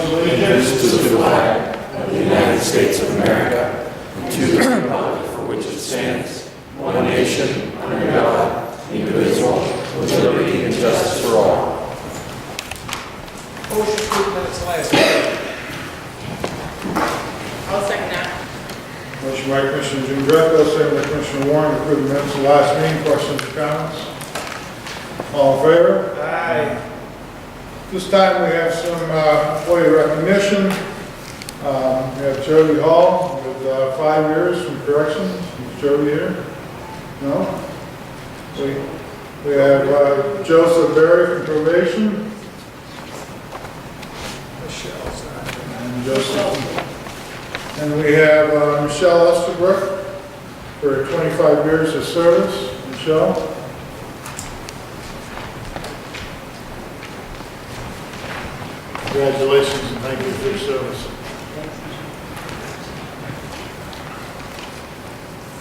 allegiance to the flag of the United States of America and to the republic for which it stands, one nation, under God, indivisible, with liberty and justice for all. Motion to approve minutes last meeting. I'll second that. Motion by Commissioner Jean Greco, second by Commissioner Warren, to approve the minutes of the last meeting. Questions or comments? All in favor? Aye. This time we have some employee recognition. We have Jody Hall with 5 years from corrections. Is Jody here? No? We have Joseph Berry from probation. Michelle's not here. And Joseph. And we have Michelle Estabrook for 25 years of service. Michelle? Congratulations and thank you for your service.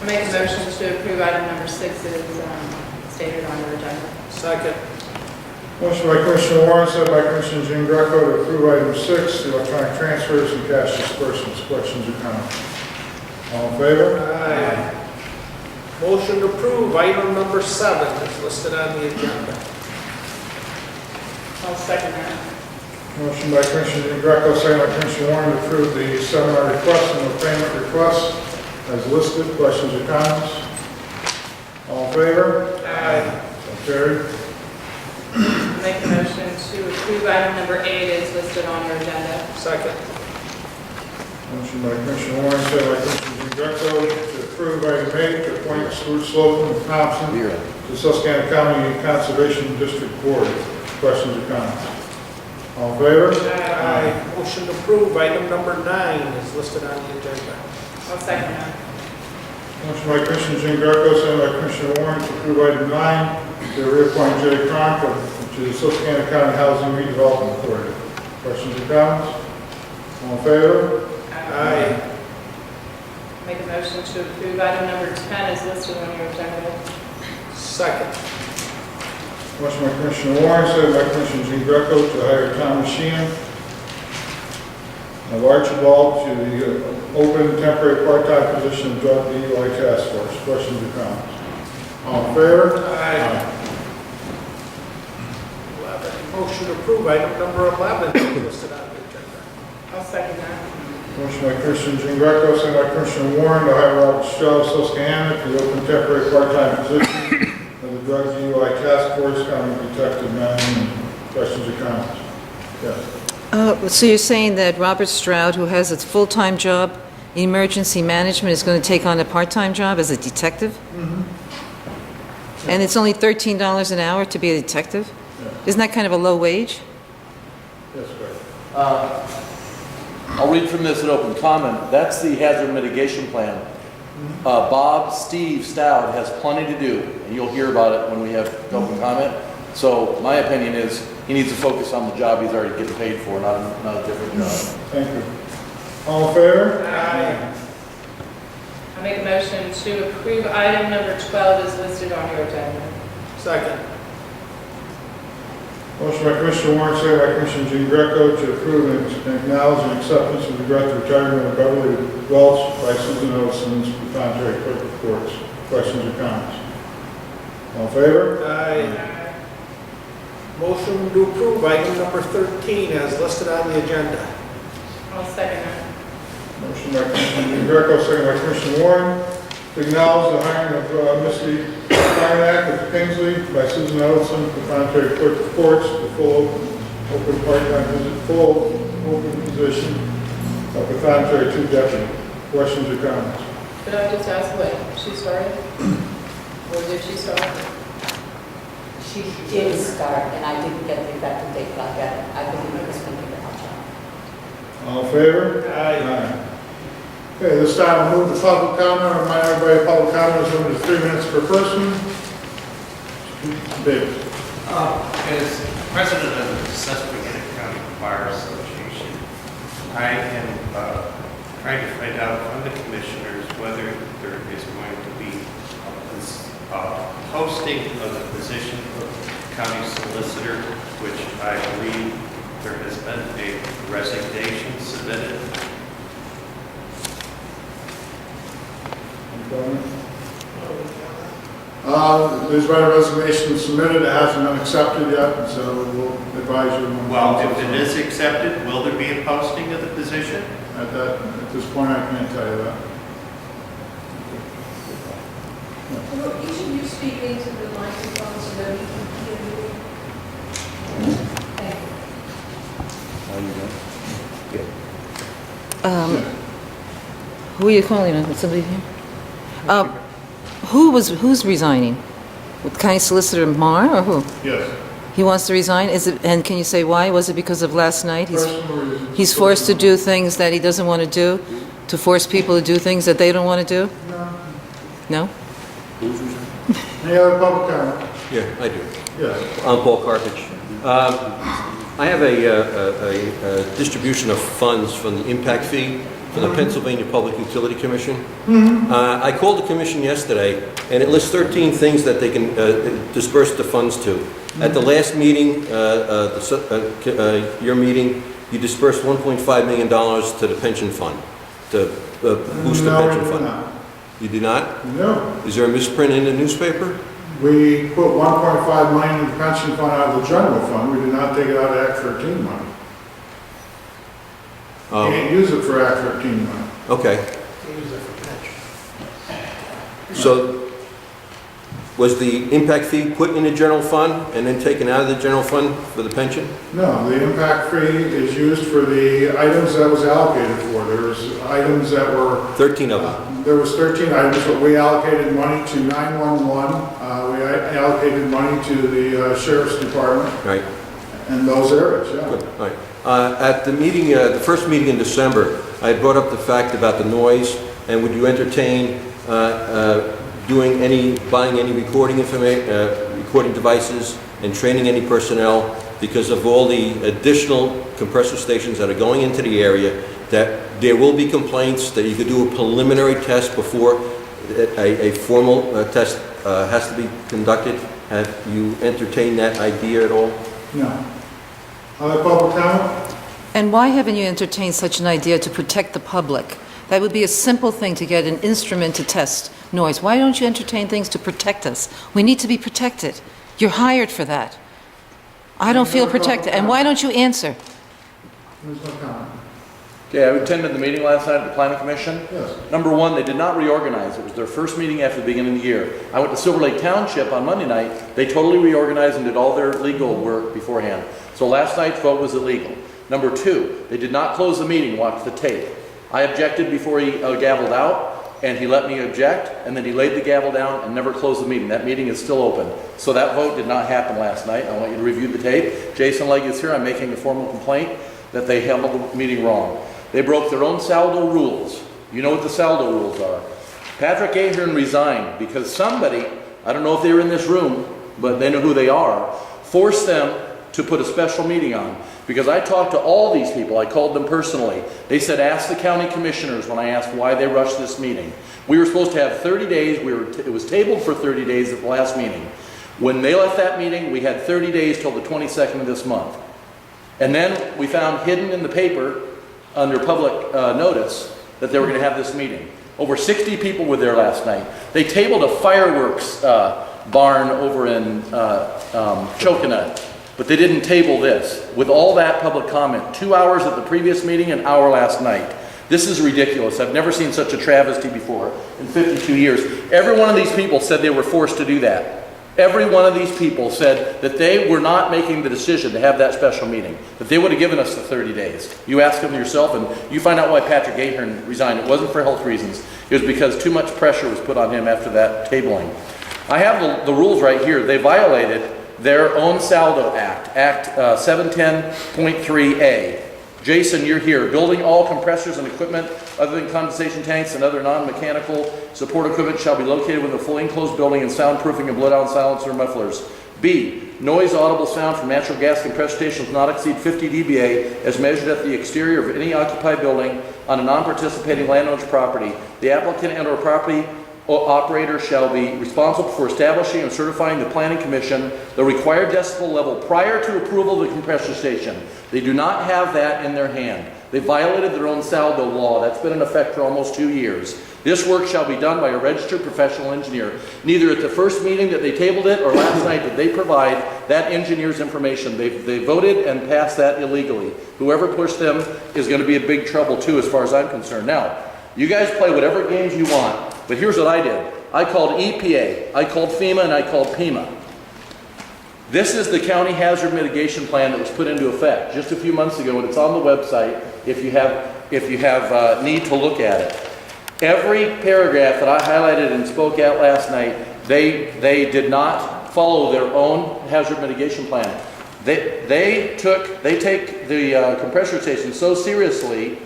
I make a motion to approve item number 6 is stated on your agenda. Second. Motion by Commissioner Warren, second by Commissioner Jean Greco to approve item 6, the electronic transfers and cash disbursements. Questions or comments? All in favor? Aye. Motion to approve item number 7 is listed on the agenda. I'll second that. Motion by Commissioner Jean Greco, second by Commissioner Warren to approve the seminar request and the payment request as listed. Questions or comments? All in favor? Aye. So carried. I make a motion to approve item number 8 is listed on your agenda. Second. Motion by Commissioner Warren, second by Commissioner Jean Greco to approve item 8 to appoint Stuart Slocum and Thompson to Susquehanna County Conservation District Board. Questions or comments? All in favor? Aye. Motion to approve item number 9 is listed on the agenda. I'll second that. Motion by Commissioner Jean Greco, second by Commissioner Warren to approve item 9 to reappoint Jay Cronk to the Susquehanna County Housing Redevelopment Authority. Questions or comments? All in favor? Aye. Make a motion to approve item number 10 is listed on your agenda. Second. Motion by Commissioner Warren, second by Commissioner Jean Greco to hire Thomas Sheehan of Archibald to the open temporary part-time position of Drug DUI Task Force. Questions or comments? All in favor? Aye. 11. Motion to approve item number 11 is listed on the agenda. I'll second that. Motion by Commissioner Jean Greco, second by Commissioner Warren to hire Robert Strauss Susquehanna to the open temporary part-time position of the Drug DUI Task Force, County Detective 9. Questions or comments? Yes. So you're saying that Robert Stroud, who has a full-time job in emergency management, is going to take on a part-time job as a detective? Mm-hmm. And it's only $13 an hour to be a detective? Yeah. Isn't that kind of a low wage? Yes, Greg. I'll read from this in open comment. That's the hazard mitigation plan. Steve Stout has plenty to do, and you'll hear about it when we have open comment. So my opinion is he needs to focus on the job he's already getting paid for, not a different job. Thank you. All in favor? Aye. I make a motion to approve item number 12 is listed on your agenda. Second. Motion by Commissioner Warren, second by Commissioner Jean Greco to approve and acknowledge and acceptance of regret the retirement of Beverly Welch by Susan Ellison as the Voluntary Clerk of Courts. Questions or comments? All in favor? Aye. Motion to approve item number 13 as listed on the agenda. I'll second that. Motion by Commissioner Jean Greco, second by Commissioner Warren to acknowledge the hiring of Misty Karnak of Kingsley by Susan Ellison, the Voluntary Clerk of Courts, the full open position of the Voluntary 2 Deputy. Questions or comments? Could I just ask what she started? Or did she start? She did start, and I didn't get the effective date, but I believe it was going to be the job. All in favor? Aye. Okay, this time we'll move to public comment. I remind everybody public comment is limited to 3 minutes per person. David. As president of the Susquehanna County Bar Association, I am trying to find out from the commissioners whether there is going to be a posting of the position of county solicitor, which I believe there has been a resignation submitted. There's been a resignation submitted, it hasn't been accepted yet, so we'll advise you. when Well, comes if it up. is accepted, will there be a posting of the position? At this point, I can't tell you that. Will each of you speak into the microphone so that we can hear you? Thank you. Who are you calling on? Is somebody here? Who's resigning? With County Solicitor Marr or who? Yes. He wants to resign? Is it, and can you say why? Was it because of last night? Personal reasons. He's forced to do things that he doesn't want to do? To force people to do things that they don't want to do? No? Any other public comment? Yeah, I do. Yes. I'm Paul Carpich. I have a distribution of funds from the impact fee for the Pennsylvania Public Utility Commission. I called the commission yesterday, and it lists 13 things that they can disperse the funds to. At the last meeting, your meeting, you dispersed $1.5 million to the pension fund, to boost the No, we pension did fund. not. You do not? No. Is there a misprint in the newspaper? We put 1.5 million in the pension fund out of the general fund. We did not take it out of Act 13 money. Can't use it for Act 13 money. Okay. Use it for pension. So, was the impact fee put in the general fund and then taken out of the general fund for the pension? No, the impact fee is used for the items that was allocated for. There's items that were, 13 of them. there was 13 items, but we allocated money to 911. We allocated money to the sheriff's department Right. and those areas, yeah. Good. All right. At the meeting, the first meeting in December, I brought up the fact about the noise, and would you entertain buying any recording devices and training any personnel because of all the additional compressor stations that are going into the area, that there will be complaints, that you could do a preliminary test before a formal test has to be conducted. Have you entertained that idea at all? No. Other public comment? And why haven't you entertained such an idea to protect the public? That would be a simple thing to get an instrument to test noise. Why don't you entertain things to protect us? We need to be protected. You're hired for that. I don't feel protected. And why don't you answer? There's no comment. Okay, I attended the meeting last night at the Planning Commission. Yes. Number one, they did not reorganize. It was their first meeting after the beginning of the year. I went to Silver Lake Township on Monday night. They totally reorganized and did all their legal work beforehand. So last night's vote was illegal. Number two, they did not close the meeting, watch the tape. I objected before he gavelled out, and he let me object, and then he laid the gavel down and never closed the meeting. That meeting is still open. So that vote did not happen last night. I want you to review the tape. Jason Legg is here. I'm making a formal complaint that they handled the meeting wrong. They broke their own saldo rules. You know what the saldo rules are. Patrick Ahern resigned because somebody, I don't know if they were in this room, but they know who they are, forced them to put a special meeting on. Because I talked to all these people, I called them personally. They said, ask the county commissioners when I asked why they rushed this meeting. We were supposed to have 30 days, it was tabled for 30 days at the last meeting. When they left that meeting, we had 30 days till the 22nd of this month. And then we found hidden in the paper, under public notice, that they were going to have this meeting. Over 60 people were there last night. They tabled a fireworks barn over in Choconut. But they didn't table this. With all that public comment, 2 hours at the previous meeting, an hour last night. This is ridiculous. I've never seen such a travesty before in 52 years. Every one of these people said they were forced to do that. Every one of these people said that they were not making the decision to have that special meeting, that they would have given us the 30 days. You ask them yourself and you find out why Patrick Ahern resigned. It wasn't for health reasons. It was because too much pressure was put on him after that tabling. I have the rules right here. They violated their own saldo act, Act 710.3A. Jason, you're here. Building all compressors and equipment other than condensation tanks and other non-mechanical support equipment shall be located within a fully enclosed building and soundproofing and blow-down silencer mufflers. B, noise audible sound from natural gas compressor stations not exceed 50 dBA as measured at the exterior of any occupied building on a non-participating landowner's property. The applicant and/or property operator shall be responsible for establishing and certifying the planning commission the required decibel level prior to approval of the compressor station. They do not have that in their hand. They violated their own saldo law. That's been in effect for almost 2 years. This work shall be done by a registered professional engineer. Neither at the first meeting that they tabled it or last night did they provide that engineer's information. They voted and passed that illegally. Whoever pushed them is going to be in big trouble too, as far as I'm concerned. Now, you guys play whatever games you want, but here's what I did. I called EPA, I called FEMA, and I called PEMA. This is the county hazard mitigation plan that was put into effect just a few months ago, and it's on the website if you have need to look at it. Every paragraph that I highlighted and spoke out last night, they did not follow their own hazard mitigation plan. They take the compressor station so seriously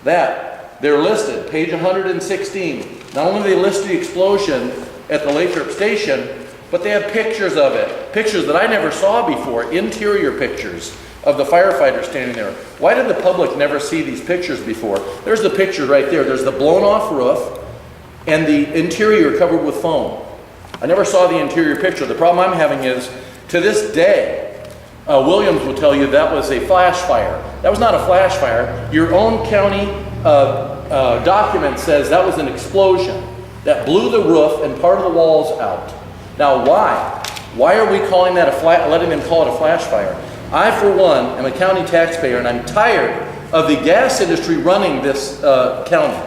that they're listed, page 116. Not only do they list the explosion at the Lathrop station, but they have pictures of it. Pictures that I never saw before, interior pictures of the firefighters standing there. Why did the public never see these pictures before? There's the picture right there. There's the blown off roof and the interior covered with foam. I never saw the interior picture. The problem I'm having is, to this day, Williams will tell you that was a flash fire. That was not a flash fire. Your own county document says that was an explosion that blew the roof and part of the walls out. Now why? Why are we calling that letting them call it a flash fire? I, for one, am a county taxpayer, and I'm tired of the gas industry running this county.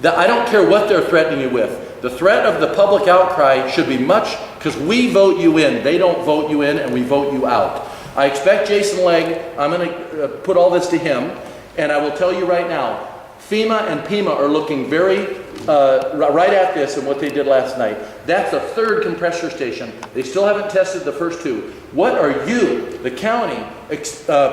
I don't care what they're threatening you with. The threat of the public outcry should be much, because we vote you in. They don't vote you in, and we vote you out. I expect Jason Legg, I'm going to put all this to him, and I will tell you right now, FEMA and PEMA are looking very right at this and what they did last night. That's the third compressor station. They still haven't tested the first two. What are you, the county,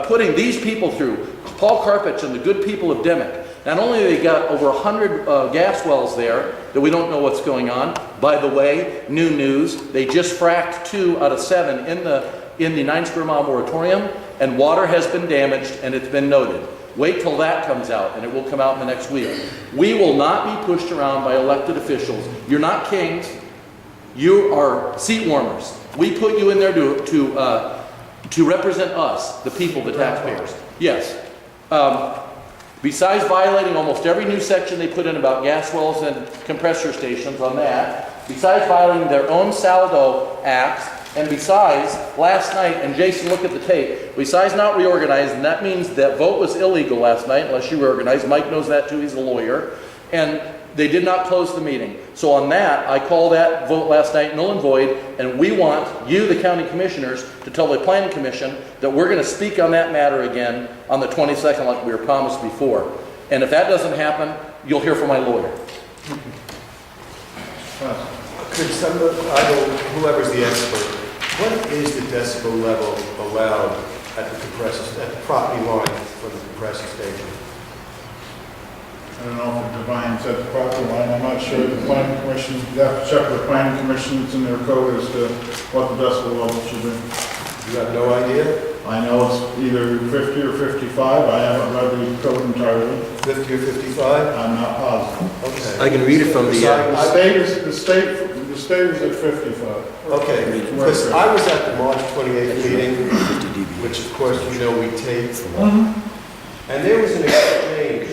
putting these people through? Paul Carpich and the good people of Dimick. Not only have they got over 100 gas wells there that we don't know what's going on. By the way, new news, they just fracked 2 out of 7 in the 9 square mile moratorium, and water has been damaged and it's been noted. Wait till that comes out, and it will come out in the next week. We will not be pushed around by elected officials. You're not kings. You are seat warmers. We put you in there to represent us, the people, the taxpayers. Yes. Besides violating almost every new section they put in about gas wells and compressor stations on that, besides violating their own saldo acts, and besides, last night, and Jason, look at the tape, besides not reorganizing, that means that vote was illegal last night, unless you reorganized. Mike knows that too, he's a lawyer. And they did not close the meeting. So on that, I call that vote last night null and void, and we want you, the county commissioners, to tell the planning commission that we're going to speak on that matter again on the 22nd like we were promised before. And if that doesn't happen, you'll hear from my lawyer. Could somebody, whoever's the expert, what is the decibel level allowed at the property line for the compressor station? I don't know if it defines at the property line. I'm not sure. The planning commission, you have to check with the planning commissions in their code as to what the decibel level should be. You have no idea? I know it's either 50 or 55. I haven't read the code entirely. 50 or 55? I'm not positive. Okay. I can read it from the... The state was at 55. Okay, because I was at the March 28th meeting, which of course you know we taped. And there was an exchange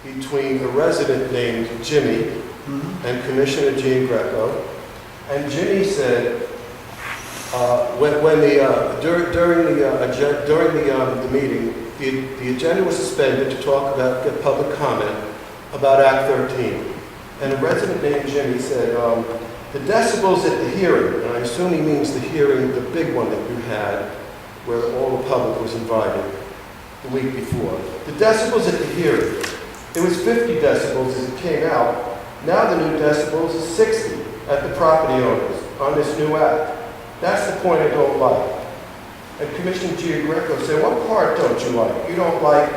between a resident named Jimmy and Commissioner Jean Greco. And Jimmy said, during the meeting, the agenda was suspended to talk about, get public comment about Act 13. And a resident named Jimmy said, the decibels at the hearing, and I assume he means the hearing, the big one that you had, where all the public was invited the week before. The decibels at the hearing, it was 50 decibels as it came out. Now the new decibels is 60 at the property owners on this new act. That's the point I don't like. And Commissioner Jean Greco said, what part don't you like? You don't like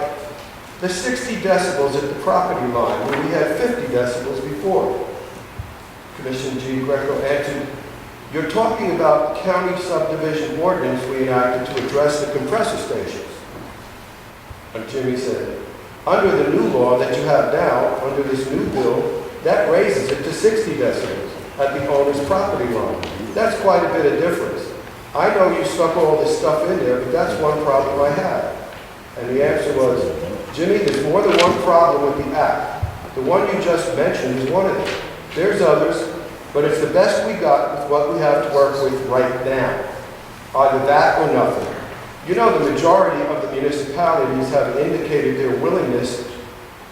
the 60 decibels at the property line where we had 50 decibels before. Commissioner Jean Greco answered, you're talking about the county subdivision ordinance we enacted to address the compressor stations. And Jimmy said, under the new law that you have now, under this new bill, that raises it to 60 decibels at the owner's property line. That's quite a bit of difference. I know you stuck all this stuff in there, but that's one problem I had. And the answer was, Jimmy, there's more than one problem with the act. The one you just mentioned is one of them. There's others, but it's the best we got with what we have to work with right now. Either that or nothing. You know, the majority of the municipalities have indicated their willingness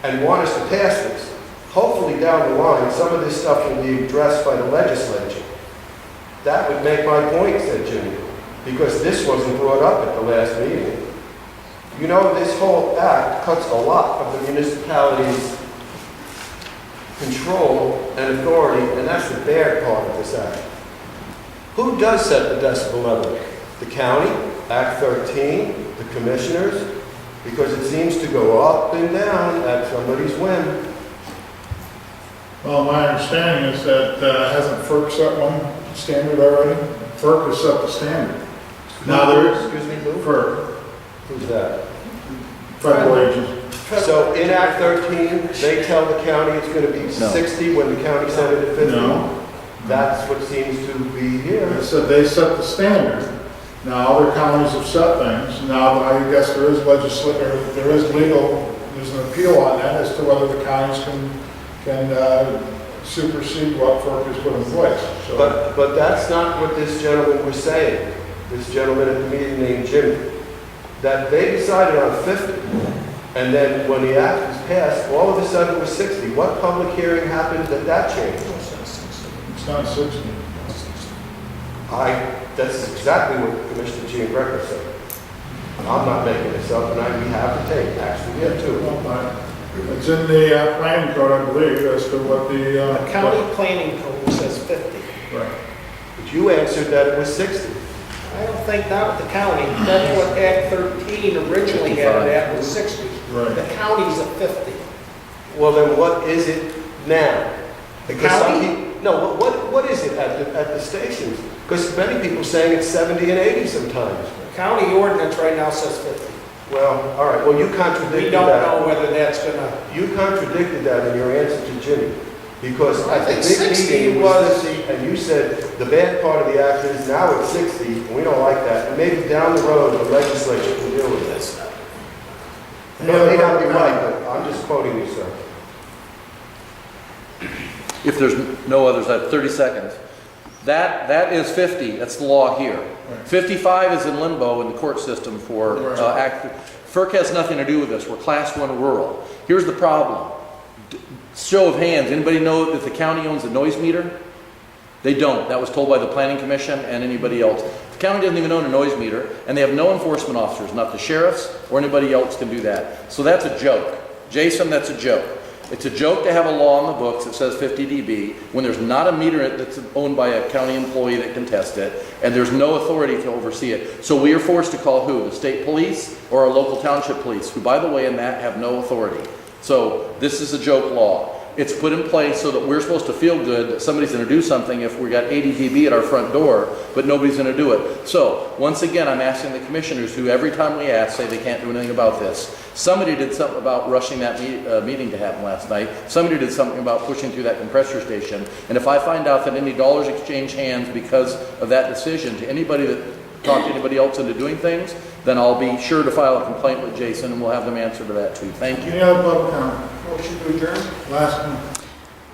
and want us to pass this. Hopefully down the line, some of this stuff will be addressed by the legislature. That would make my point, said Jimmy, because this wasn't brought up at the last meeting. You know, this whole act cuts a lot of the municipalities' control and authority, and that's the bad part of this act. Who does set the decibel level? The county, Act 13, the commissioners, because it seems to go up and down at somebody's whim. Well, my understanding is that hasn't FERC set one standard already? FERC has set the standard. Now there is, Excuse me, who? FERC, Who's that? federal agency. So in Act 13, they tell the county it's going to be 60 when the county set it at 50? No. That's what seems to be here. They said they set the standard. Now, other counties have set things. Now, I guess there is there's an appeal on that as to whether the counties can supersede what FERC has put in place. So, But that's not what this gentleman was saying. This gentleman at the meeting named Jimmy, that they decided on 50, and then when the act was passed, all of a sudden it was 60. What public hearing happened that changed? it's not 60. That's exactly what Commissioner Jean Greco said. I'm not making this up, and we have the tape. Actually, we have two. It's in the planning code, I believe, as to what the... The county planning code says 50. Right. But you answered that it was 60. I don't think that with the county. That's what Act 13 originally had it at, was 60. Right. The county's at 50. Well, then what is it now? The Because some county? people- No, what is it at the stations? Because many people saying it's 70 and 80 sometimes. The county ordinance right now says 50. Well, all right, well, you We contradicted don't that. know whether that's gonna, You contradicted that in your answer to Jimmy. Because I at the think big 60 meeting it was- was 50, and you said the bad part of the act is now it's 60, and we don't like that. And maybe down the road, the legislature can deal with this. No, it may not be right, but I'm just quoting you, sir. If there's no others, I have 30 seconds. That is 50, that's the law here. 55 is in limbo in the court system for FERC has nothing to do with this, we're class 1 rural. Here's the problem. Show of hands, anybody know that the county owns a noise meter? They don't, that was told by the Planning Commission and anybody else. The county doesn't even own a noise meter, and they have no enforcement officers, not the sheriffs or anybody else can do that. So that's a joke. Jason, that's a joke. It's a joke to have a law on the books that says 50 dB when there's not a meter that's owned by a county employee that can test it, and there's no authority to oversee it. So we are forced to call who? The state police or our local township police, who, by the way, in that have no authority. So this is a joke law. It's put in place so that we're supposed to feel good that somebody's going to do something if we got 80 dB at our front door, but nobody's going to do it. So once again, I'm asking the commissioners who every time we ask say they can't do anything about this. Somebody did something about rushing that meeting to happen last night. Somebody did something about pushing through that compressor station. And if I find out that any dollars exchange hands because of that decision to anybody that talked anybody else into doing things, then I'll be sure to file a complaint with Jason and we'll have them answer to that too. Thank you. Any other public comment? motion to adjourn? Last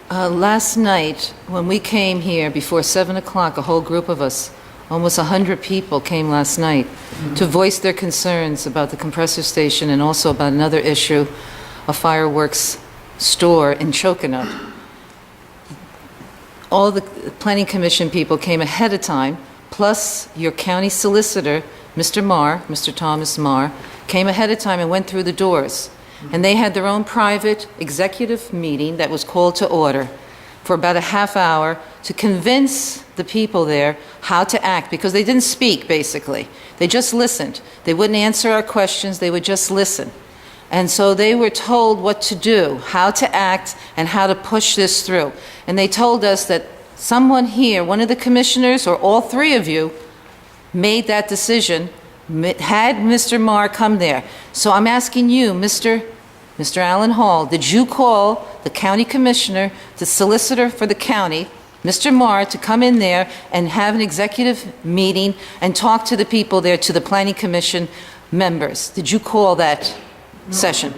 one. Last night, when we came here before 7 o'clock, a whole group of us, almost 100 people came last night to voice their concerns about the compressor station and also about another issue, a fireworks store in Chocoanut. All the Planning Commission people came ahead of time, plus your county solicitor, Mr. Thomas Marr, came ahead of time and went through the doors. And they had their own private executive meeting that was called to order for about a half hour to convince the people there how to act, because they didn't speak, basically. They just listened. They wouldn't answer our questions, they would just listen. And so they were told what to do, how to act, and how to push this through. And they told us that someone here, one of the commissioners, or all three of you, made that decision, had Mr. Marr come there. So I'm asking you, Mr. Allen Hall, did you call the county commissioner, the solicitor for the county, Mr. Marr, to come in there and have an executive meeting and talk to the people there, to the planning commission members? Did you call that session?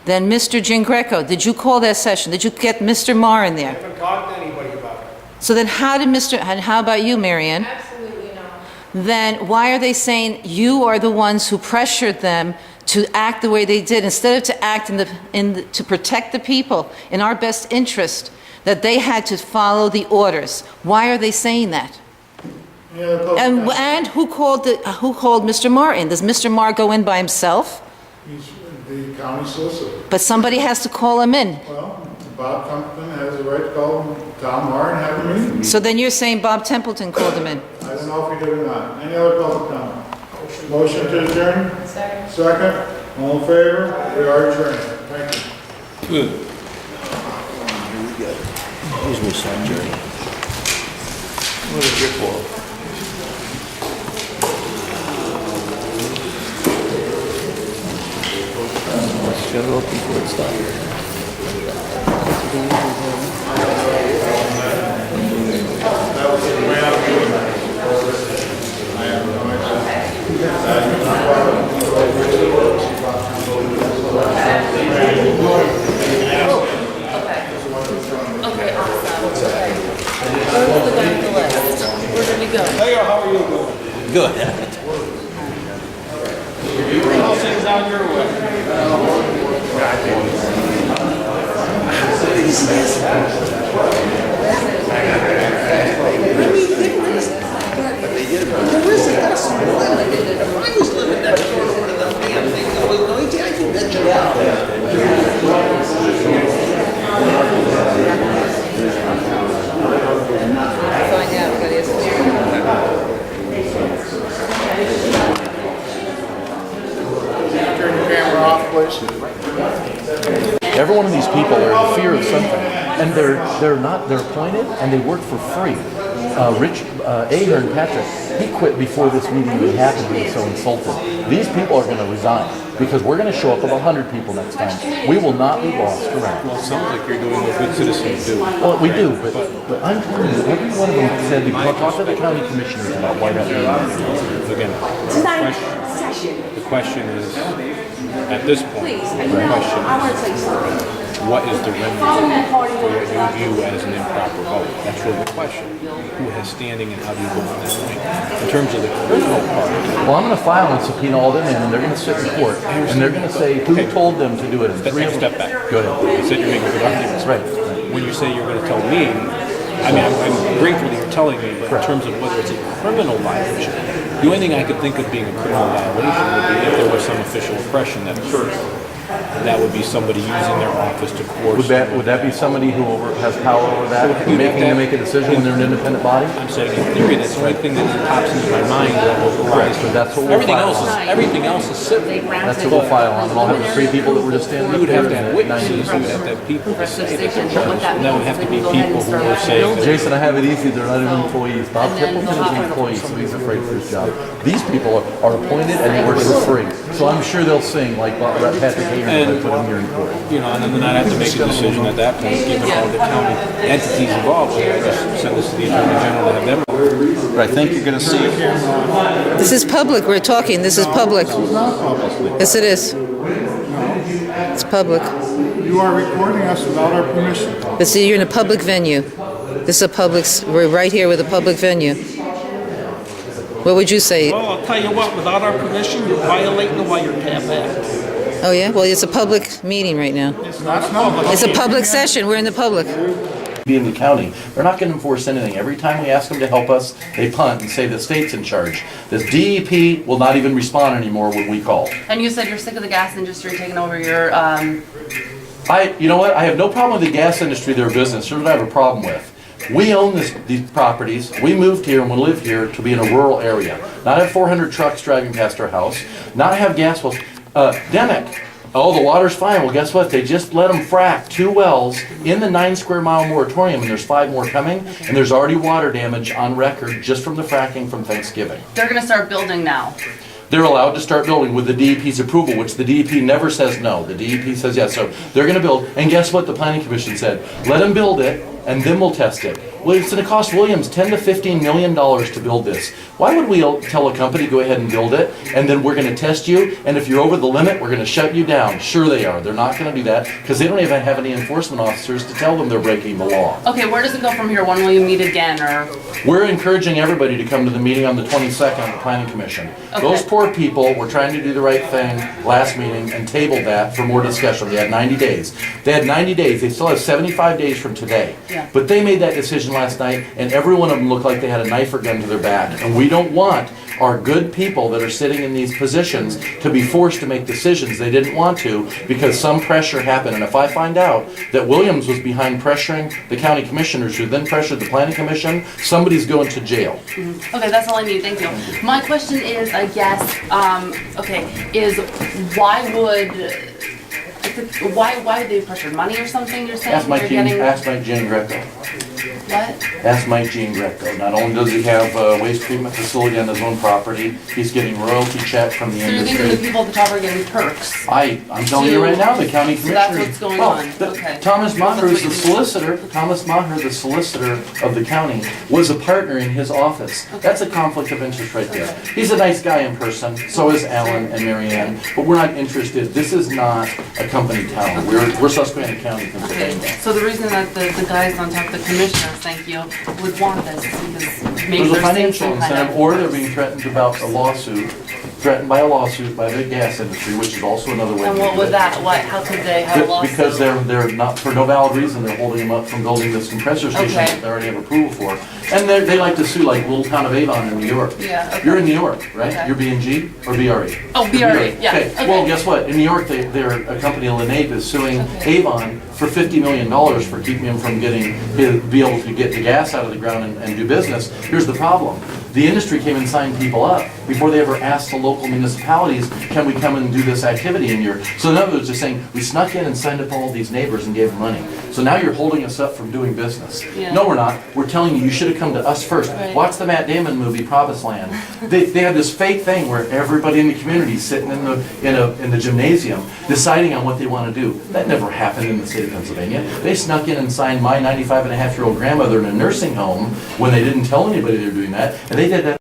Then Mr. Jean Greco, did you call that session? Did you get Mr. Marr in I there? haven't talked to anybody about it. So then and how about you, Marianne? Absolutely not. Then why are they saying you are the ones who pressured them to act the way they did, instead of to act to protect the people in our best interest, that they had to follow the orders? Why are they saying that? And who called Mr. Marr in? Does Mr. Marr go in by himself? He's the county solicitor. But somebody has to call him in. Well, Bob Templeton has the right to call Tom Marr and have a meeting. So then you're saying Bob Templeton called him in? I don't know if he did or not. Any other public comment? Motion to adjourn? Second. Second. All in favor? We are adjourned. Thank you. Who's my son, Jerry? What is your fault? Shut it up before it stops. Okay, awesome. Okay. Go to the back of the list. Where did we go? Hey, how are you doing? Good. How things on your way? Find out, we gotta Turn your camera off, please. Every one of these people are in fear of something, and they're appointed and they work for free. Rich Ahern Patrick, he quit before this meeting even happened. He was so insulted. These people are going to resign because we're going to show up with 100 people next time. We will not be lost around. Well, it sounds like you're doing what good citizens do. Well, we do, but I'm telling you, every one of them said to talk to the county commissioners about why that meeting. Again, the question is, at this point, the question is, what is the remedy for what you view as an improper vote? That's really the question. Who has standing and how do you go on that line? In terms of the criminal part, Well, I'm going to file and subpoena all them in, and they're going to sit in court, and they're going to say who told them to do it. And three of them- step back. Go ahead. You said you're making good arguments. Right. When you say you're going to tell me, I mean, I'm grateful that you're telling me, but in terms of whether it's a criminal violation, the only thing I could think of being a criminal violation would be if there was some official oppression that occurred. That would be somebody using their office to coerce. Would that be somebody who has power over that, making them make a decision when they're an independent body? I'm saying in theory, that's the only thing that pops into my mind that will arise. But that's what we'll file on. Everything else is civil. That's what we'll file on. And I'll have the three people that were just standing We up would there. have to have witnesses, we would have to have people to say that. And that would have to be people who are saying that. Jason, I have it easy. They're not even employees. Bob Templeton is an employee, so he's afraid for his job. These people are appointed and they work for free. So I'm sure they'll sing like Patrick Ahern would put them here in court. You know, and then I'd have to make a decision at that point, given all the county entities involved, whether I just send this to the Attorney General to have them. I think you're going to see it. This is public, we're talking, this is public. Yes, it is. It's public. You are recording us without our permission. But see, you're in a public venue. This is a public, we're right here with a public venue. What would you say? Well, I'll tell you what, without our permission, you're violating the Wiretap Act. Oh, yeah? Well, it's a public meeting right now. It's not a public. It's a public session, we're in the public. Be in the county. They're not going to enforce anything. Every time we ask them to help us, they punt and say the state's in charge. The DEP will not even respond anymore when we call. And you said you're sick of the gas industry taking over your, You know what? I have no problem with the gas industry, their business. Here's what I have a problem with. We own these properties. We moved here and we live here to be in a rural area. Not have 400 trucks driving past our house. Not have gas wells. Demick. Oh, the water's fine. Well, guess what? They just let them frack 2 wells in the 9 square mile moratorium, and there's 5 more coming, and there's already water damage on record just from the fracking from Thanksgiving. they're gonna start building now. They're allowed to start building with the DEP's approval, which the DEP never says no. The DEP says yes. So they're going to build. And guess what the Planning Commission said? Let them build it, and then we'll test it. Well, it's going to cost Williams $10 to $15 million to build this. Why would we tell a company, go ahead and build it, and then we're going to test you, and if you're over the limit, we're going to shut you down? Sure they are. They're not going to do that, because they don't even have any enforcement officers to tell them they're breaking the law. Okay, where does it go from here? When will you meet again, or? We're encouraging everybody to come to the meeting on the 22nd of the Planning Commission. Okay. Those poor people were trying to do the right thing last meeting and tabled that for more discussion. They had 90 days. They had 90 days. They still have 75 days from today. Yeah. But they made that decision last night, and every one of them looked like they had a knife or gun to their back. And we don't want our good people that are sitting in these positions to be forced to make decisions they didn't want to because some pressure happened. And if I find out that Williams was behind pressuring the county commissioners who then pressured the Planning Commission, somebody's going to jail. Okay, that's all I need, thank you. My question is, I guess, is why would they pressure money or something, you're saying? Ask Mike They're Jean Greco. What? Ask Mike Jean Greco. Not only does he have a waste treatment facility on his own property, he's getting royalty check from the So you're thinking the industry. people at the top are getting perks? I'm telling you right now, the county So commissioners. that's what's going Well, on, okay. Thomas Maher is the solicitor, Thomas Maher, the solicitor of the county, was a partner in his office. That's a conflict of interest right there. He's a nice guy in person, so is Alan and Mary Ann, but we're not interested. This is not a company town. We're Susquehanna County, Okay, Pennsylvania. so the reason that the guys on top, the commissioners, thank you, would want this is because maybe There's a they're seeing financial some kind incentive, of. or they're being threatened about a lawsuit, threatened by a lawsuit by the gas industry, which is also another way to And do what would it. that, how could they have a lawsuit? Because they're not, for no valid reason, they're holding them up from building this compressor station Okay. that they already have approval for. And they like to sue like little town of Avon in New York. Yeah, okay. You're in New York, right? Okay. You're B&G or BRE? Oh, You're BRE, yeah, okay. Well, guess what? In New York, they're a company, Legg, is suing Avon for $50 million for keeping him from be able to get the gas out of the ground and do business. Here's the problem. The industry came and signed people up before they ever asked the local municipalities, can we come and do this activity in your... So in other words, they're saying, we snuck in and signed up all these neighbors and gave them money. So now you're holding us up from doing business. Yeah. No, we're not. We're telling you, you should have come to us first. Right. Watch the Matt Damon movie, Promised Land. They had this fake thing where everybody in the community is sitting in the gymnasium deciding on what they want to do. That never happened in the state of Pennsylvania. They snuck in and signed my 95-and-a-half-year-old grandmother in a nursing home when they didn't tell anybody they were doing that. And they did that